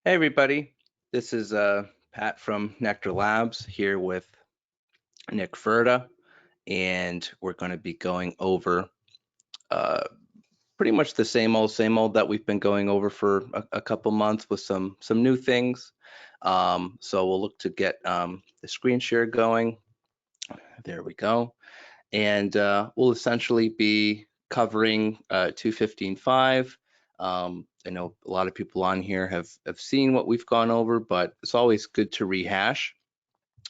Hey everybody, this is Pat from NeQter Labs here with NeQfer, and we're going to be going over uh, pretty much the same old that we've been going over for a couple months with some new things. So we'll look to get the screen share going. There we go, and we'll essentially be covering 215.5. I know a lot of people on here have seen what we've gone over, but it's always good to rehash.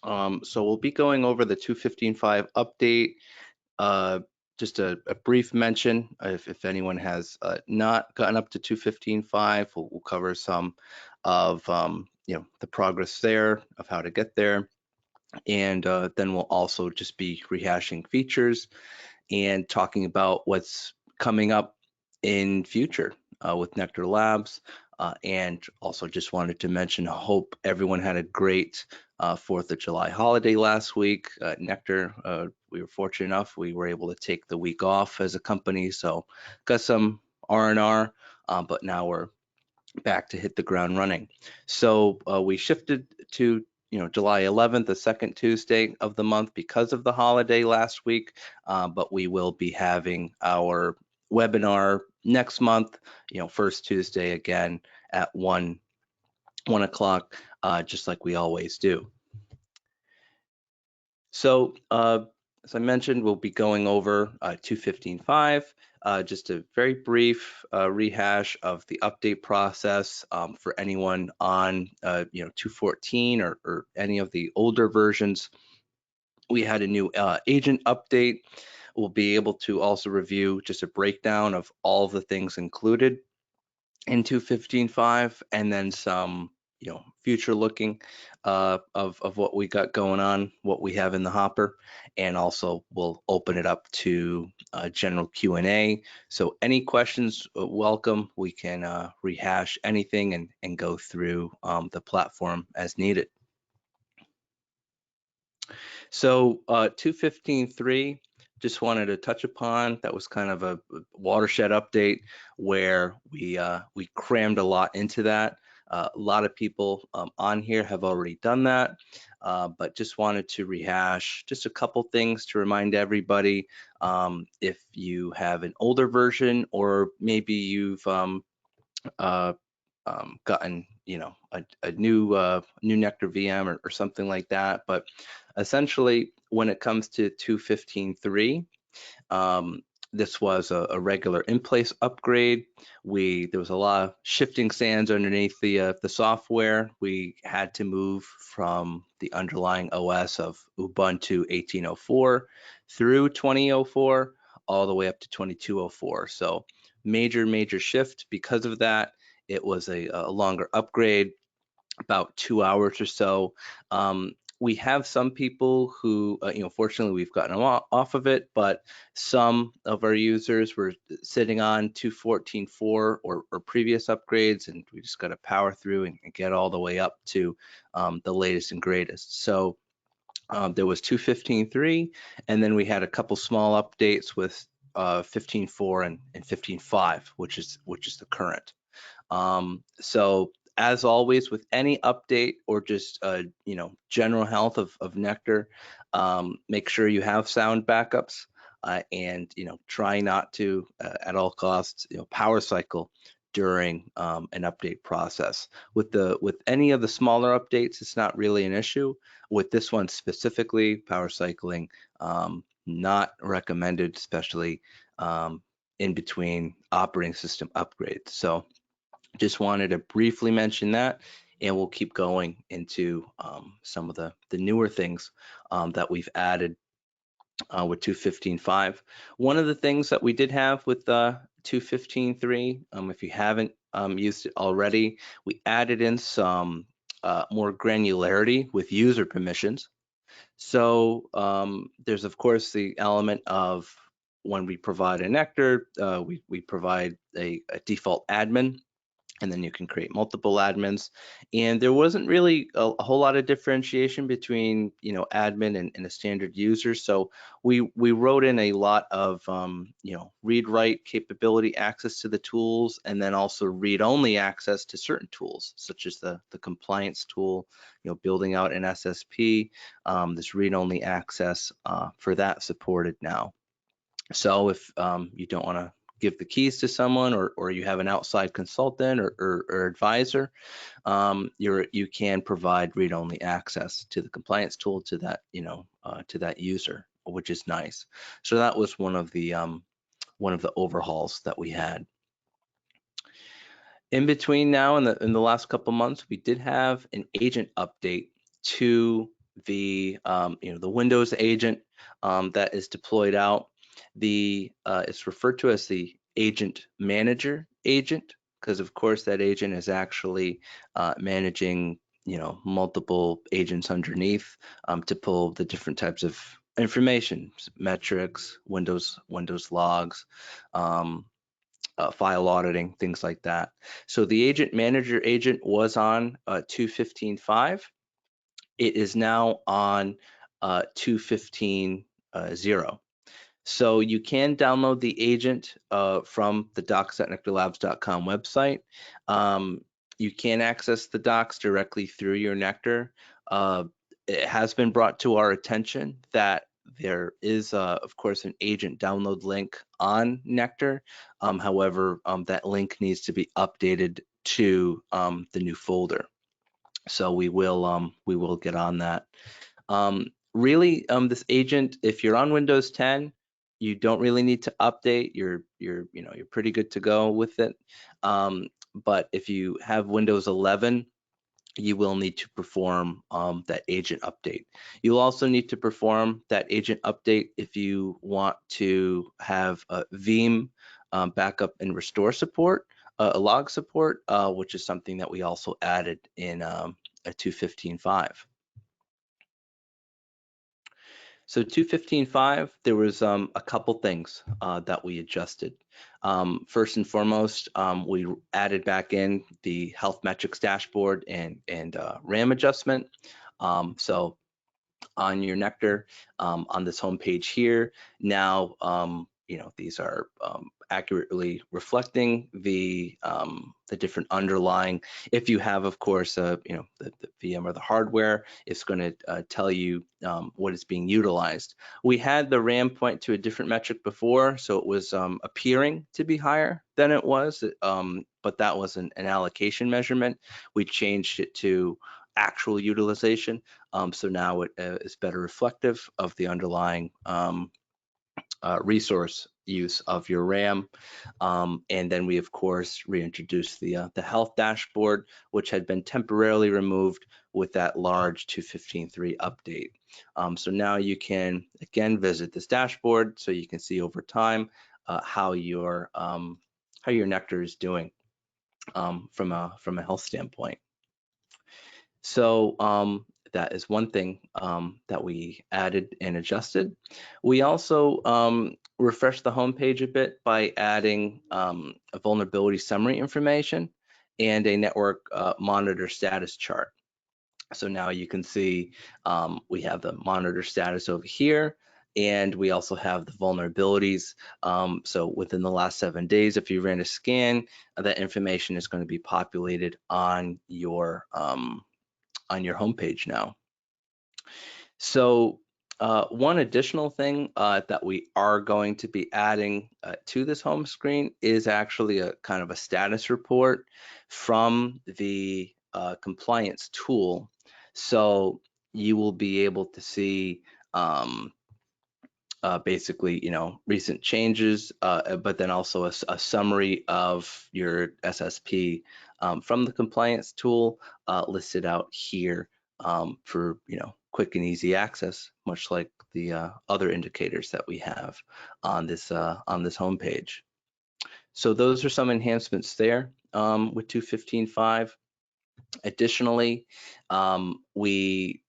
So we'll be going over the 215.5 update. Uh, just a brief mention, if anyone has not gotten up to 215.5, we'll cover some of the progress there, of how to get there. And then we'll also just be rehashing features and talking about what's coming up in future with NeQter Labs. And also just wanted to mention, hope everyone had a great 4th of July holiday last week. NeQter, we were fortunate enough, we were able to take the week off as a company, so got some R&R, but now we're back to hit the ground running. So we shifted to July 11th, the second Tuesday of the month because of the holiday last week, but we will be having our webinar next month, first Tuesday again at 1 o'clock, just like we always do. So as I mentioned, we'll be going over 215.5, just a very brief rehash of the update process for anyone on 214 or any of the older versions. We had a new agent update. We'll be able to also review just a breakdown of all of the things included in 215.5, and then some future looking of what we got going on, what we have in the hopper, and also we'll open it up to general Q&A. So any questions, welcome. We can rehash anything and go through the platform as needed. So 215.3, just wanted to touch upon, that was kind of a watershed update where we crammed a lot into that. A lot of people on here have already done that, but just wanted to rehash just a couple things to remind everybody. If you have an older version, or maybe you've uh, gotten a new NeQter VM or something like that, but essentially when it comes to 215.3, this was a regular in-place upgrade. There was a lot of shifting sands underneath the software. We had to move from the underlying OS of Ubuntu 18.04 through 20.04 all the way up to 22.04. So major shift because of that. It was a longer upgrade, about 2 hours or so. We have some people who, fortunately, we've gotten them off of it, but some of our users were sitting on 214.4 or previous upgrades, and we just got to power through and get all the way up to the latest and greatest. So there was 215.3, and then we had a couple small updates with 15.4 and 15.5, which is the current. So as always, with any update or just general health of NeQter, make sure you have sound backups, and try not to at all costs power cycle during an update process. With any of the smaller updates, it's not really an issue. With this one specifically, power cycling not recommended, especially in between operating system upgrades. So just wanted to briefly mention that, and we'll keep going into some of the newer things that we've added with 215.5. One of the things that we did have with 215.3, if you haven't used it already, we added in some more granularity with user permissions. So there's of course the element of when we provide a NeQter, we provide a default admin. and then you can create multiple admins. And there wasn't really a whole lot of differentiation between, you know, admin and a standard user. So we wrote in a lot of, you know, read-write capability access to the tools, and then also read-only access to certain tools, such as the compliance tool, you know, building out an SSP, this read-only access for that supported now. So if you don't want to give the keys to someone, or you have an outside consultant or advisor, you can provide read-only access to the compliance tool to that, you know, to that user, which is nice. So that was one of the overhauls that we had. In between now and in the last couple months, we did have an agent update to the you know, the Windows agent that is deployed out. It's referred to as the agent manager agent, because of course that agent is actually managing, you know, multiple agents underneath to pull the different types of information, metrics, Windows logs, file auditing, things like that. So the agent manager agent was on 2.15.5. It is now on 2.15.0. So you can download the agent from the docs.NeQterLabs.com website. You can access the docs directly through your NeQter. It has been brought to our attention that there is, of course, an agent download link on NeQter. However, that link needs to be updated to the new folder. So we will get on that. Really, this agent, if you're on Windows 10, you don't really need to update. You're pretty good to go with it. But if you have Windows 11, you will need to perform that agent update. You'll also need to perform that agent update if you want to have a Veeam backup and restore support, a log support, which is something that we also added in a 2.15.5. So 2.15.5, there was a couple things that we adjusted. First and foremost, we added back in the health metrics dashboard and RAM adjustment. So on your NeQter, on this home page here, now you know, these are accurately reflecting the different underlying. If you have, of course, you know, the VM or the hardware, it's going to tell you what is being utilized. We had the RAM point to a different metric before, so it was appearing to be higher than it was, but that was an allocation measurement. We changed it to actual utilization, so now it is better reflective of the underlying resource use of your RAM. And then we, of course, reintroduced the health dashboard, which had been temporarily removed with that large 2.15.3 update. So now you can, again, visit this dashboard so you can see over time how your NeQter is doing from a health standpoint. So that is one thing that we added and adjusted. We also refreshed the homepage a bit by adding a vulnerability summary information and a network monitor status chart. So now you can see we have the monitor status over here, and we also have the vulnerabilities. So within the last 7 days, if you ran a scan, that information is going to be populated on your homepage now. So one additional thing that we are going to be adding to this home screen is actually a kind of a status report from the compliance tool. So you will be able to see basically, you know, recent changes, but then also a summary of your SSP from the compliance tool listed out here for, you know, quick and easy access, much like the other indicators that we have on this homepage. So those are some enhancements there with 2.15.5. Additionally, we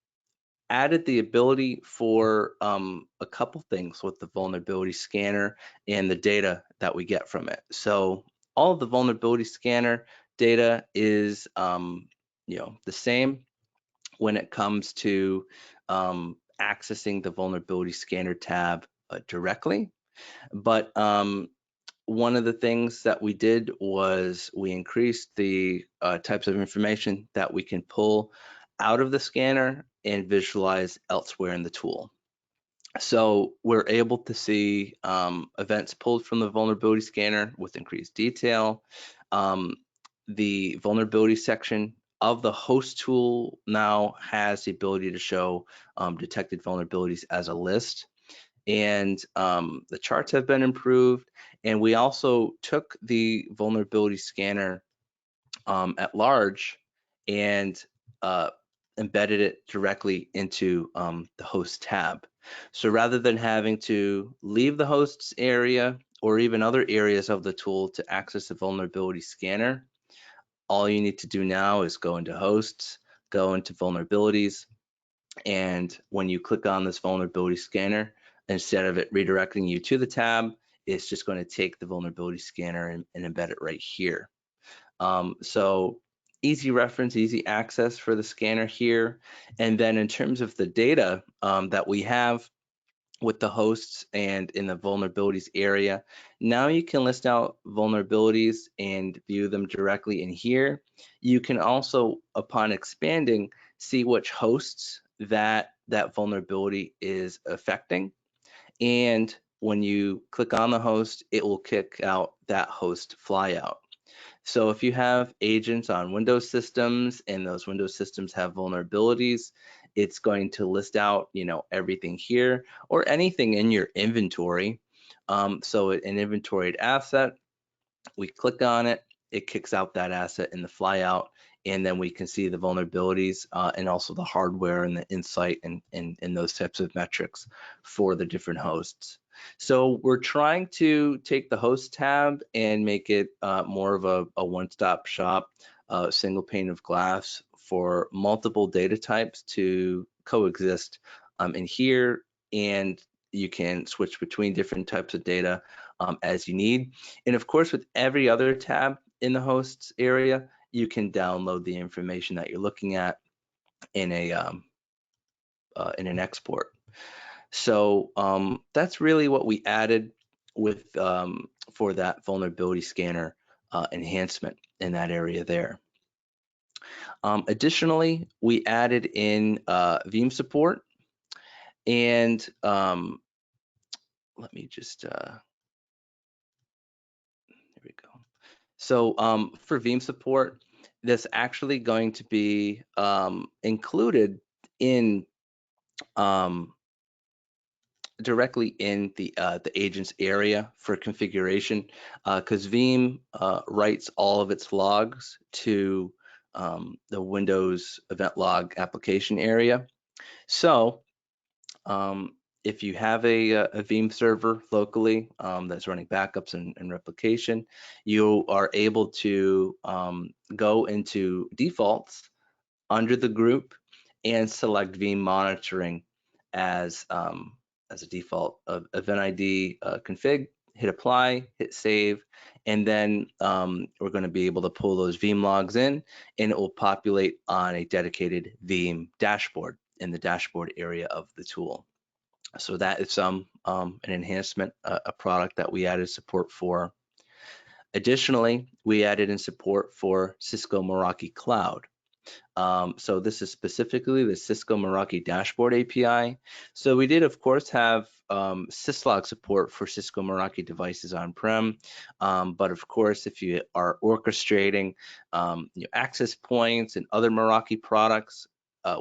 added the ability for a couple things with the vulnerability scanner and the data that we get from it. So all of the vulnerability scanner data is the same when it comes to accessing the vulnerability scanner tab directly. But one of the things that we did was we increased the types of information that we can pull out of the scanner and visualize elsewhere in the tool. So we're able to see events pulled from the vulnerability scanner with increased detail. Um, the vulnerability section of the host tool now has the ability to show detected vulnerabilities as a list. And the charts have been improved. And we also took the vulnerability scanner at large and uh, embedded it directly into the host tab. So rather than having to leave the hosts area or even other areas of the tool to access the vulnerability scanner, all you need to do now is go into hosts, go into vulnerabilities, and when you click on this vulnerability scanner, instead of it redirecting you to the tab, it's just going to take the vulnerability scanner and embed it right here. So easy reference, easy access for the scanner here. And then in terms of the data that we have with the hosts and in the vulnerabilities area, now you can list out vulnerabilities and view them directly in here. You can also, upon expanding, see which hosts that vulnerability is affecting. And when you click on the host, it will kick out that host flyout. So if you have agents on Windows systems and those Windows systems have vulnerabilities, it's going to list out, everything here or anything in your inventory. So an inventoried asset, we click on it, it kicks out that asset in the flyout, and then we can see the vulnerabilities and also the hardware and the insight and those types of metrics for the different hosts. So we're trying to take the host tab and make it more of a one-stop shop, single pane of glass for multiple data types to coexist in here, and you can switch between different types of data as you need. And of course, with every other tab in the hosts area, you can download the information that you're looking at in in an export. So that's really what we added with for that vulnerability scanner enhancement in that area there. Additionally, we added in Veeam support, and let me just here we go. So for Veeam support, that's actually going to be included in directly in the agents area for configuration, because Veeam writes all of its logs to the Windows event log application area. So if you have a Veeam server locally that's running backups and replication, you are able to go into defaults under the group and select Veeam monitoring as a default of event ID config, hit apply, hit save, and then we're going to be able to pull those Veeam logs in, and it will populate on a dedicated Veeam dashboard in the dashboard area of the tool. So that is an enhancement, a product that we added support for. Additionally, we added in support for Cisco Meraki Cloud. So this is specifically the Cisco Meraki Dashboard API. So we did, of course, have syslog support for Cisco Meraki devices on-prem, but of course, if you are orchestrating access points and other Meraki products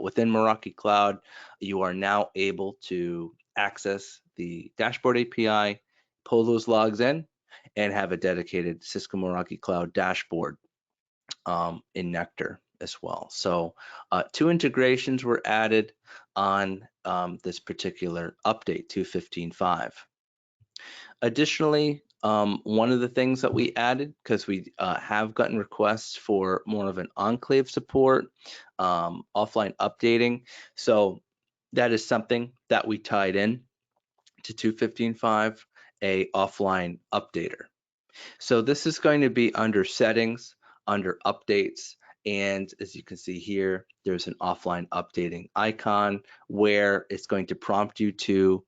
within Meraki Cloud, you are now able to access the Dashboard API, pull those logs in, and have a dedicated Cisco Meraki Cloud dashboard in NeQter as well. So 2 integrations were added on this particular update 2.15.5. Additionally, one of the things that we added, because we have gotten requests for more of an enclave support, offline updating. So that is something that we tied in to 2.15.5, a offline updater. So this is going to be under settings under updates. And as you can see here, there's an offline updating icon where it's going to prompt you to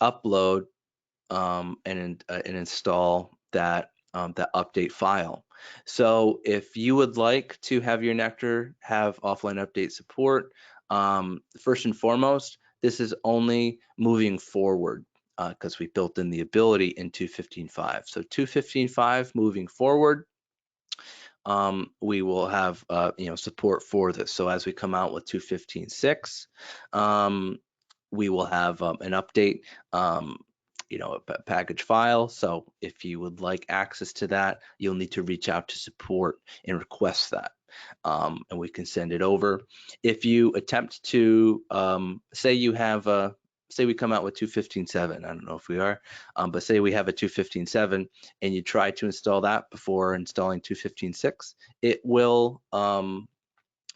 upload and install that update file. So if you would like to have your NeQter have offline update support, first and foremost, this is only moving forward because we built in the ability in 2.15.5. So 2.15.5 moving forward, we will have support for this. So as we come out with 2.15.6, we will have an update, a package file. So if you would like access to that, you'll need to reach out to support and request that. And we can send it over. If you attempt to say we come out with 2.15.7, I don't know if we are, but say we have a 2.15.7 and you try to install that before installing 2.15.6, it will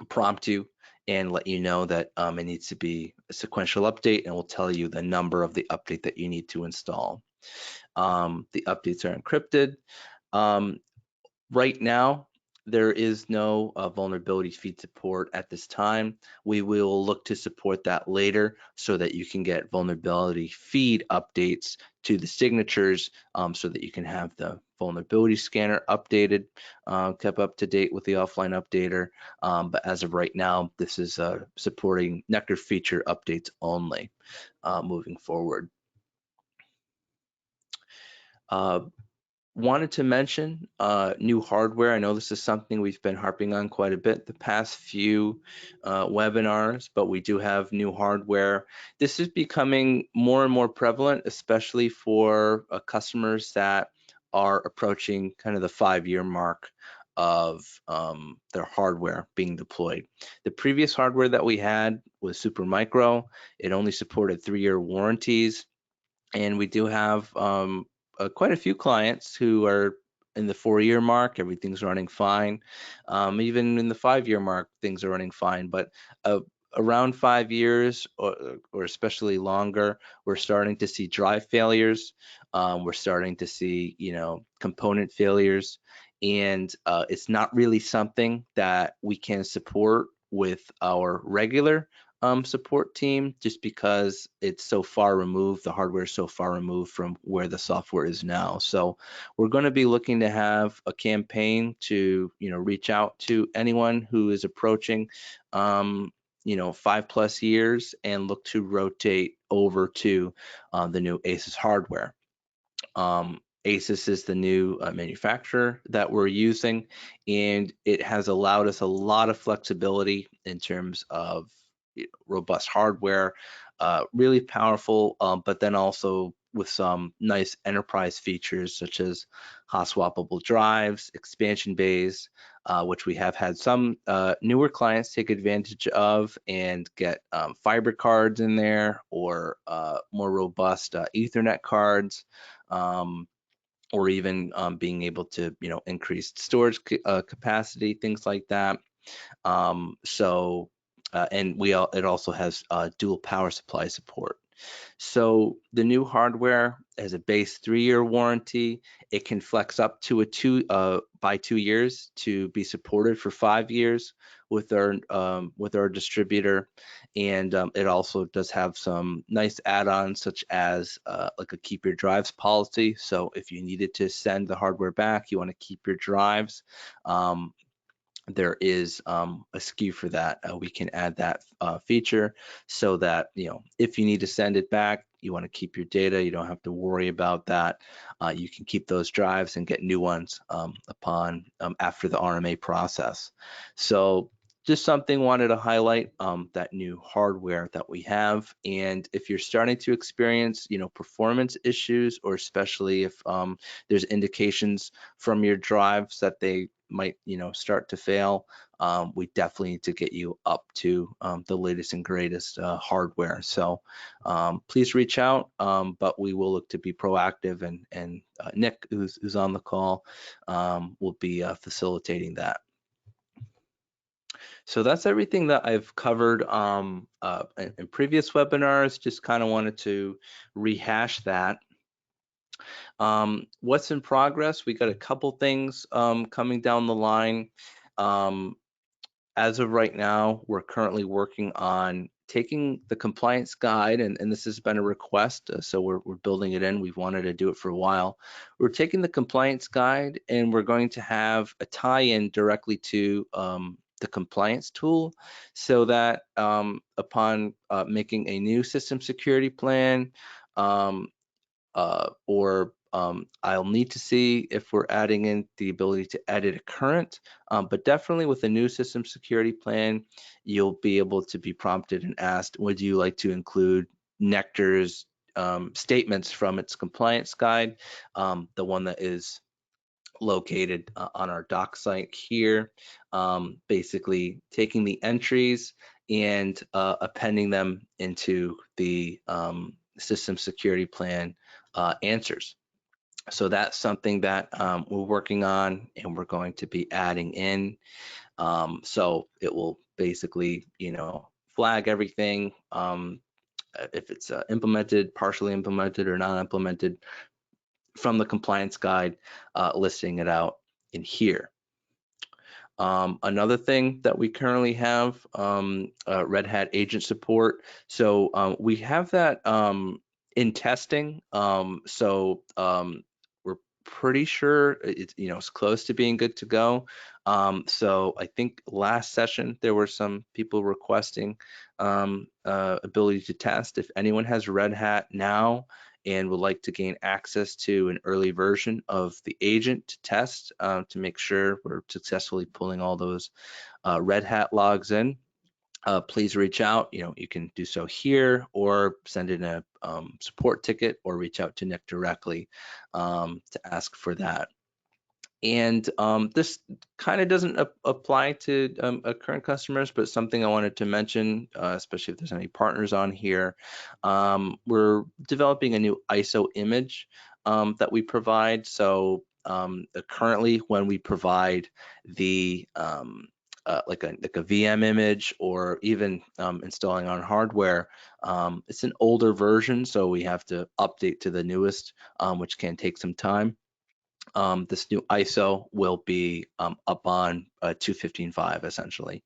prompt you and let you know that it needs to be a sequential update, and will tell you the number of the update that you need to install. The updates are encrypted. Right now, there is no vulnerability feed support at this time. We will look to support that later so that you can get vulnerability feed updates to the signatures, so that you can have the vulnerability scanner updated, kept up to date with the offline updater. But as of right now, this is supporting NeQter feature updates only moving forward. Wanted to mention new hardware. I know this is something we've been harping on quite a bit the past few webinars, but we do have new hardware. This is becoming more and more prevalent, especially for customers that are approaching kind of the 5-year mark of their hardware being deployed. The previous hardware that we had was super micro. It only supported 3-year warranties. And we do have quite a few clients who are in the 4-year mark. Everything's running fine. Even in the 5-year mark, things are running fine. But around 5 years, or especially longer, we're starting to see drive failures. We're starting to see, component failures. And it's not really something that we can support with our regular support team, just because it's so far removed, the hardware is so far removed from where the software is now. So we're going to be looking to have a campaign to reach out to anyone who is approaching 5+ years and look to rotate over to the new ASUS hardware. ASUS is the new manufacturer that we're using, and it has allowed us a lot of flexibility in terms of robust hardware, really powerful, but then also with some nice enterprise features such as hot swappable drives, expansion bays, which we have had some newer clients take advantage of and get fiber cards in there, or more robust Ethernet cards. Or even being able to increase storage capacity, things like that. And it also has dual power supply support. So the new hardware has a base 3-year warranty. It can flex up to by 2 years to be supported for 5 years with our distributor. And it also does have some nice add-ons, such as like a keep your drives policy. So if you needed to send the hardware back, you want to keep your drives, there is a SKU for that. We can add that feature so that if you need to send it back, you want to keep your data, you don't have to worry about that. You can keep those drives and get new ones after the RMA process. So just something wanted to highlight, that new hardware that we have. And if you're starting to experience performance issues, or especially if there's indications from your drives that they might start to fail, we definitely need to get you up to the latest and greatest hardware. So please reach out, but we will look to be proactive, and Nick, who's on the call, will be facilitating that. So that's everything that I've covered in previous webinars. Just kind of wanted to rehash that. What's in progress? We got a couple things coming down the line. Um, as of right now, we're currently working on taking the compliance guide, and this has been a request, so we're building it in. We've wanted to do it for a while. We're taking the compliance guide, and we're going to have a tie-in directly to the compliance tool, so that upon making a new system security plan, um, or I'll need to see if we're adding in the ability to edit a current, but definitely with a new system security plan, you'll be able to be prompted and asked, would you like to include NeQter's statements from its compliance guide, the one that is located on our doc site here, basically taking the entries and appending them into the system security plan answers. So that's something that we're working on and we're going to be adding in. So it will basically, flag everything if it's implemented, partially implemented, or not implemented from the compliance guide, listing it out in here. Another thing that we currently have, Red Hat agent support. So we have that in testing. We're pretty sure it's close to being good to go. So I think last session there were some people requesting ability to test. If anyone has Red Hat now and would like to gain access to an early version of the agent to test to make sure we're successfully pulling all those Red Hat logs in, please reach out. You can do so here or send in a support ticket or reach out to Nick directly to ask for that. And this kind of doesn't apply to current customers, but something I wanted to mention, especially if there's any partners on here. We're developing a new ISO image that we provide. So currently, when we provide the like a VM image or even installing on hardware, it's an older version, so we have to update to the newest, which can take some time. This new ISO will be up on 215.5 essentially.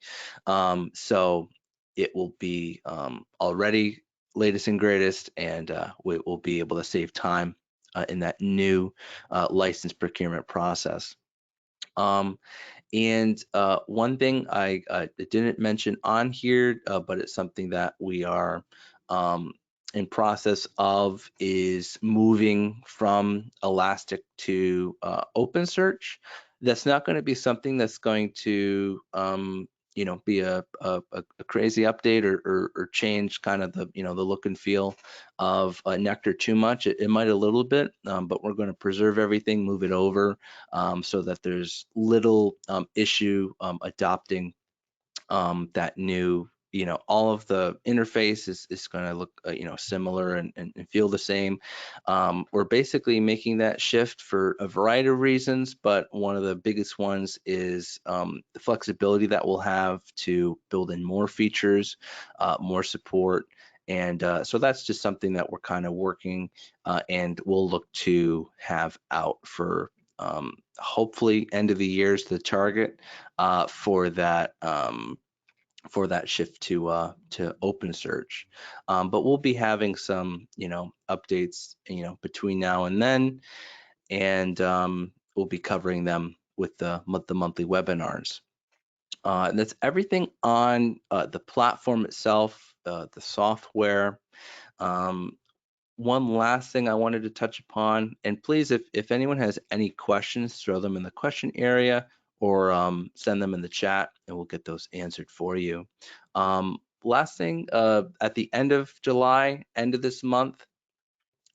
So it will be already latest and greatest, and we will be able to save time in that new license procurement process. And one thing I didn't mention on here, but it's something that we are in process of, is moving from Elastic to OpenSearch. That's not going to be something that's going to be a crazy update or change kind of the look and feel of NeQter too much. It might a little bit, but we're going to preserve everything, move it over, so that there's little issue adopting that new, all of the interface is going to look, similar and feel the same. We're basically making that shift for a variety of reasons, but one of the biggest ones is the flexibility that we'll have to build in more features, more support. And so that's just something that we're kind of working and we'll look to have out for hopefully end of the year is the target for that shift to OpenSearch. But we'll be having some updates between now and then, and we'll be covering them with the monthly webinars. And that's everything on the platform itself, the software. Um, One last thing I wanted to touch upon, and please, if anyone has any questions, throw them in the question area or send them in the chat and we'll get those answered for you. Last thing, at the end of July, end of this month,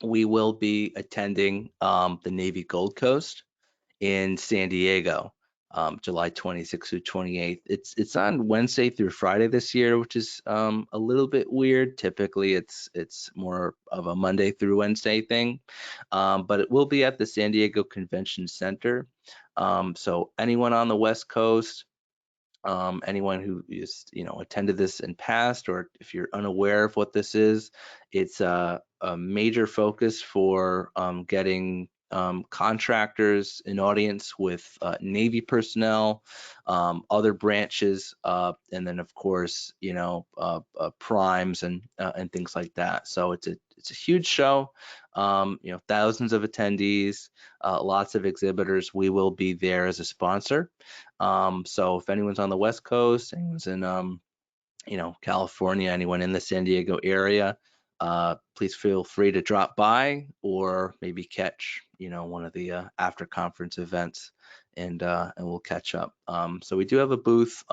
we will be attending the Navy Gold Coast in San Diego, July 26th through 28th. It's on Wednesday through Friday this year, which is a little bit weird. Typically, it's more of a Monday through Wednesday thing, but it will be at the San Diego Convention Center. So anyone on the West Coast, Anyone who is, attended this in past, or if you're unaware of what this is, it's a major focus for getting contractors an audience with Navy personnel, other branches, and then of course, primes and things like that. So it's a huge show. Thousands of attendees, lots of exhibitors. We will be there as a sponsor. So if anyone's on the West Coast, anyone's in California, anyone in the San Diego area, please feel free to drop by or maybe catch, one of the after conference events, and we'll catch up. So we do have a booth.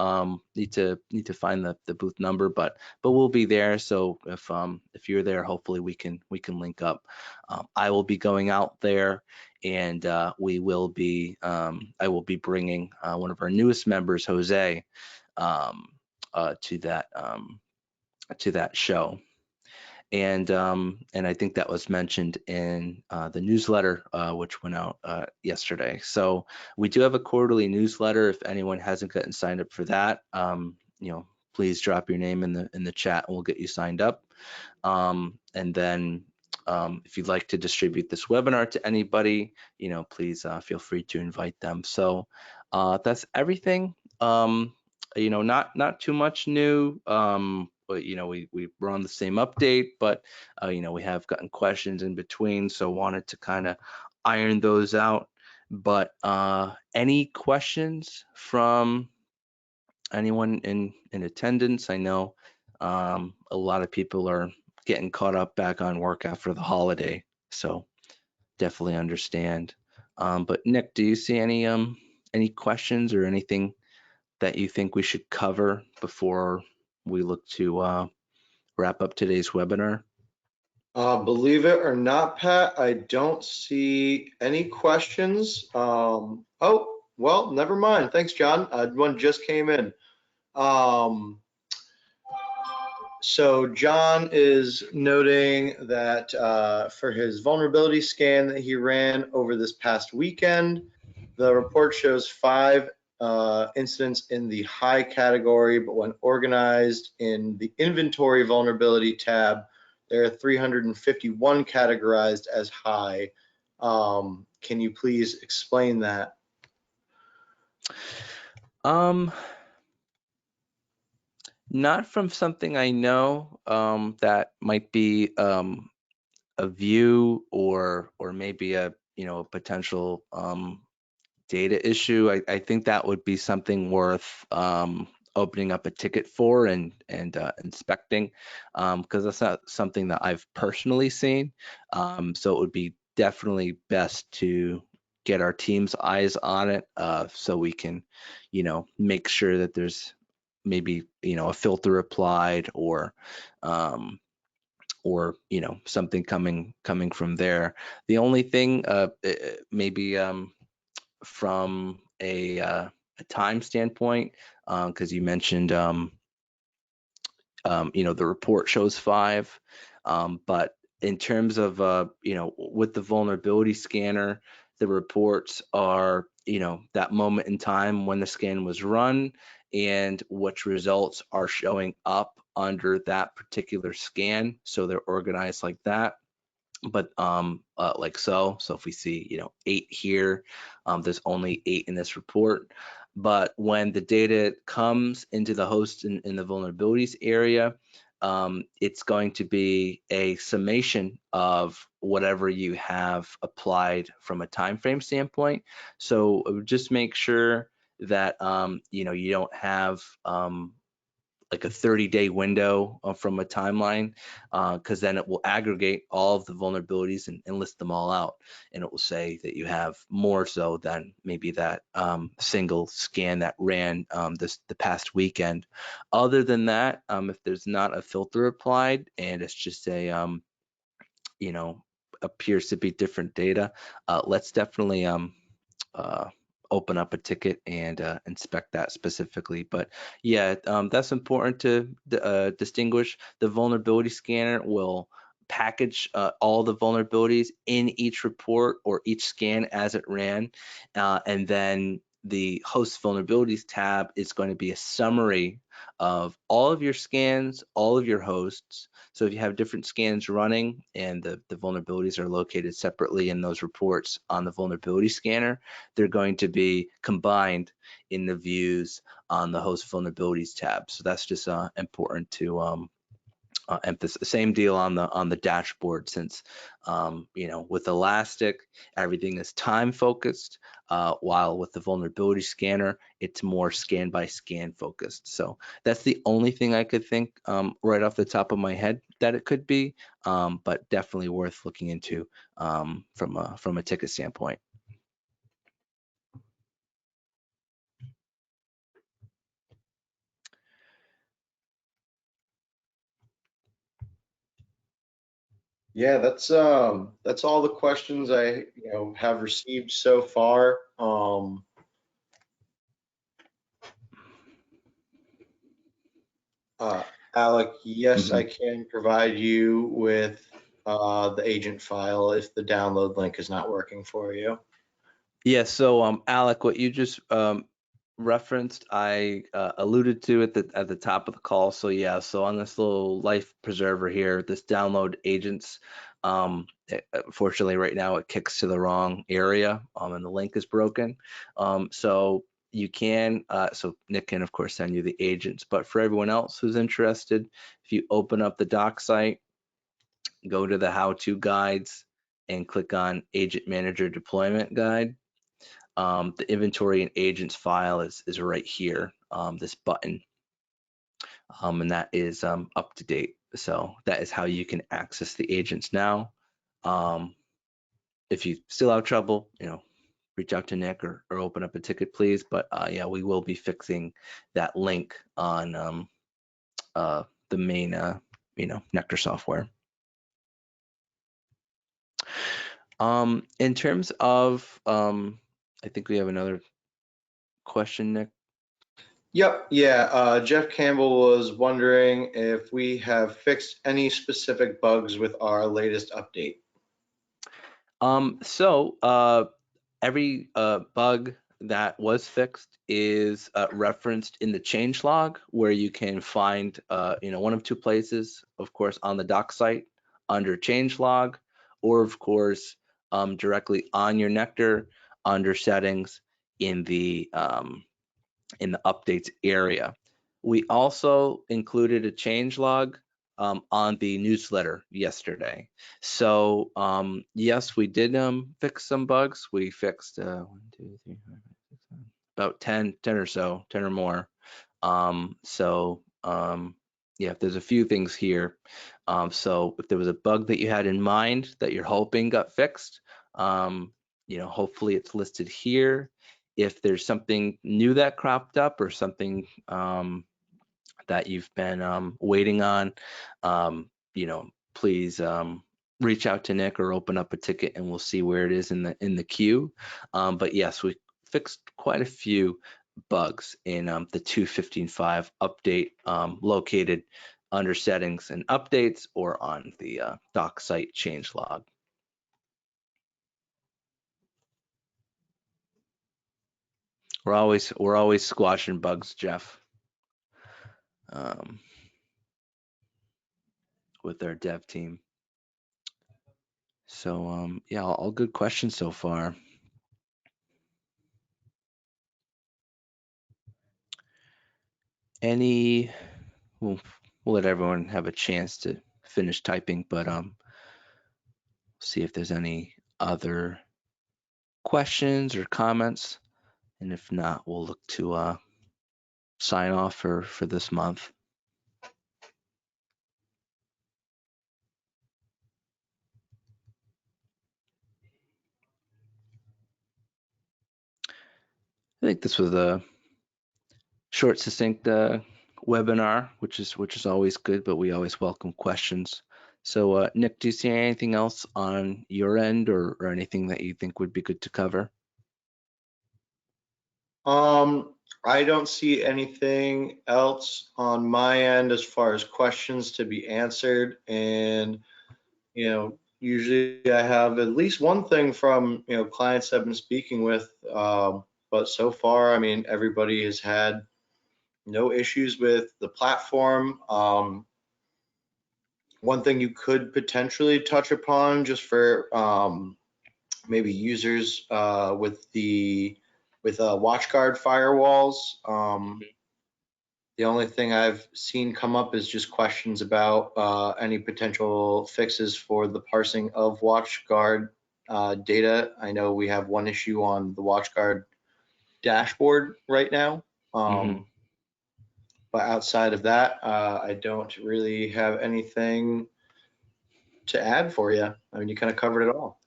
Need to find the booth number, but we'll be there. So if you're there, hopefully we can link up. I will be going out there, and we will be I will be bringing one of our newest members, Jose, um, to that show. And I think that was mentioned in the newsletter, which went out yesterday. So we do have a quarterly newsletter. If anyone hasn't gotten signed up for that, please drop your name in the chat and we'll get you signed up. And then if you'd like to distribute this webinar to anybody, please feel free to invite them. So that's everything. Not too much new. But we're on the same update, but we have gotten questions in between, so wanted to kind of iron those out. But any questions from anyone in attendance? I know a lot of people are getting caught up back on work after the holiday, so definitely understand. But Nick, do you see any questions or anything that you think we should cover before we look to wrap up today's webinar? Believe it or not, Pat, I don't see any questions. Oh, well, never mind. Thanks, John. One just came in. So John is noting that for his vulnerability scan that he ran over this past weekend, the report shows 5 incidents in the high category, but when organized in the inventory vulnerability tab, there are 351 categorized as high. Can you please explain that? Not from something I know. That might be a view or maybe a a potential data issue. I think that would be something worth opening up a ticket for and inspecting, because that's not something that I've personally seen. So it would be definitely best to get our team's eyes on it, so we can make sure that there's maybe a filter applied, or something coming from there. The only thing maybe from a time standpoint, because you mentioned the report shows 5, but in terms of with the vulnerability scanner, the reports are that moment in time when the scan was run and which results are showing up under that particular scan, so they're organized like that. But like so if we see 8 here, there's only 8 in this report. But when the data comes into the host in the vulnerabilities area, it's going to be a summation of whatever you have applied from a time frame standpoint. So just make sure that you don't have like a 30-day window from a timeline, because then it will aggregate all of the vulnerabilities and list them all out, and it will say that you have more so than maybe that single scan that ran the past weekend. Other than that, if there's not a filter applied and it's just a appears to be different data, let's definitely uh, open up a ticket and inspect that specifically. But yeah, that's important to distinguish. The vulnerability scanner will package all the vulnerabilities in each report or each scan as it ran, and then the host vulnerabilities tab is going to be a summary of all of your scans, all of your hosts. So if you have different scans running and the vulnerabilities are located separately in those reports on the vulnerability scanner, they're going to be combined in the views on the host vulnerabilities tab. So that's just important to emphasis. Same deal on the dashboard, since with Elastic everything is time focused, while with the vulnerability scanner it's more scan by scan focused. So that's the only thing I could think right off the top of my head that it could be, but definitely worth looking into from a ticket standpoint. Yeah, that's all the questions I have received so far. Alec, yes, I Mhm. can provide you with the agent file if the download link is not working for you. Yeah, so Alec, what you just referenced, I alluded to at the top of the call. So yeah, so on this little life preserver here, this download agents, unfortunately right now it kicks to the wrong area, and the link is broken. So you can, so Nick can of course send you the agents, but for everyone else who's interested, if you open up the doc site, go to the how-to guides and click on Agent Manager Deployment Guide. The inventory and agents file is right here, this button, and that is up to date. So that is how you can access the agents now. If you still have trouble, reach out to Nick or open up a ticket, please. But yeah, we will be fixing that link on the main, NeQter software. In terms of, I think we have another question, Nick. Yep, yeah. Jeff Campbell was wondering if we have fixed any specific bugs with our latest update. So every bug that was fixed is referenced in the change log, where you can find one of two places, of course, on the doc site under change log, or of course directly on your NeQter under settings in the updates area. We also included a change log on the newsletter yesterday. So yes, we did fix some bugs. We fixed 1, 2, 3, 4, 5, 6, 7, about 10 or so, 10 or more. Yeah, there's a few things here. So if there was a bug that you had in mind that you're hoping got fixed, hopefully it's listed here. If there's something new that cropped up or something that you've been waiting on, please reach out to Nick or open up a ticket and we'll see where it is in the queue. But yes, we fixed quite a few bugs in the 2.15.5 update, located under settings and updates or on the doc site change log. We're always squashing bugs, Jeff, with our dev team. So yeah, all good questions so far. We'll let everyone have a chance to finish typing, but see if there's any other questions or comments, and if not, we'll look to sign off for this month. I think this was a short, succinct webinar, which is always good, but we always welcome questions. So Nick, do you see anything else on your end or anything that you think would be good to cover? I don't see anything else on my end as far as questions to be answered. And, usually I have at least one thing from, clients I've been speaking with, but so far, I mean, everybody has had no issues with the platform. One thing you could potentially touch upon just for maybe users with WatchGuard firewalls. The only thing I've seen come up is just questions about any potential fixes for the parsing of WatchGuard data. I know we have one issue on the WatchGuard dashboard right now. Mhm. But outside of that, I don't really have anything to add for you. I mean, you kind of covered it all.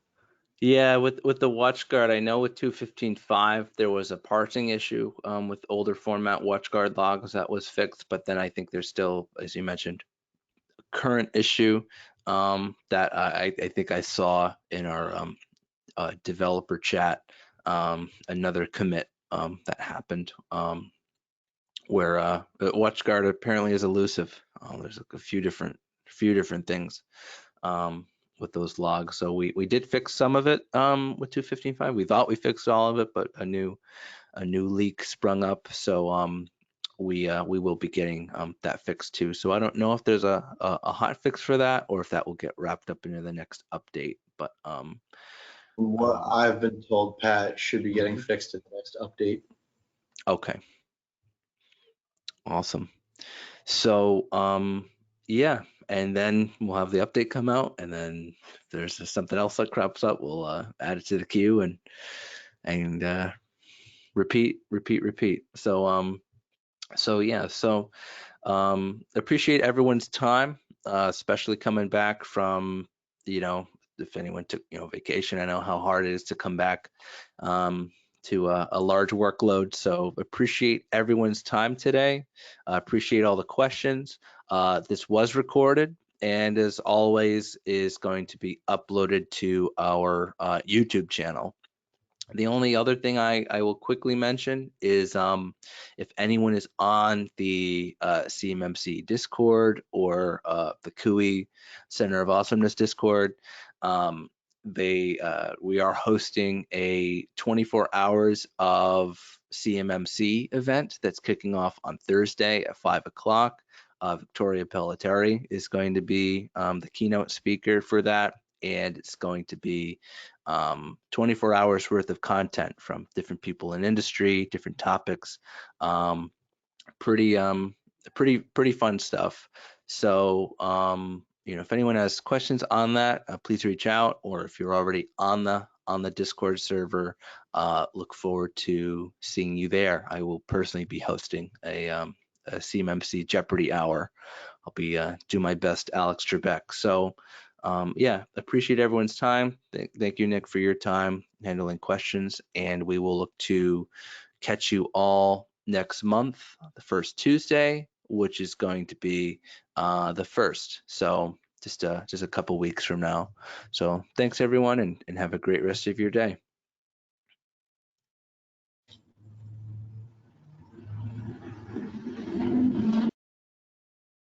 Yeah, with the WatchGuard, I know with 2.15.5 there was a parsing issue with older format WatchGuard logs that was fixed, but then I think there's still, as you mentioned, current issue that I think I saw in our developer chat, another commit that happened where WatchGuard apparently is elusive. There's a few different things with those logs. So we did fix some of it with 2.15.5. We thought we fixed all of it, but a new leak sprung up. So we will be getting that fixed too. So I don't know if there's a hot fix for that or if that will get wrapped up into the next update. But What I've been told, Pat, should be getting mhm. fixed in the next update. Okay, awesome. So yeah, and then we'll have the update come out, and then if there's something else that crops up, we'll add it to the queue and repeat, repeat, repeat. So yeah, so appreciate everyone's time, especially coming back from, if anyone took, vacation. I know how hard it is to come back to a large workload. So appreciate everyone's time today. Appreciate all the questions. This was recorded and as always is going to be uploaded to our YouTube channel. The only other thing I will quickly mention is if anyone is on the CMMC Discord or the CUI Center of Awesomeness Discord, we are hosting a 24 hours of CMMC event that's kicking off on Thursday at 5 o'clock. Victoria Pelletari is going to be the keynote speaker for that, and it's going to be 24 hours worth of content from different people in industry, different topics. Pretty pretty fun stuff. So if anyone has questions on that, please reach out, or if you're already on the Discord server, look forward to seeing you there. I will personally be hosting a CMMC Jeopardy hour. I'll be do my best Alex Trebek. So yeah, appreciate everyone's time. Thank you, Nick, for your time handling questions, and we will look to catch you all next month, the first Tuesday, which is going to be the first. So just a couple weeks from now. So thanks everyone, and have a great rest of your day.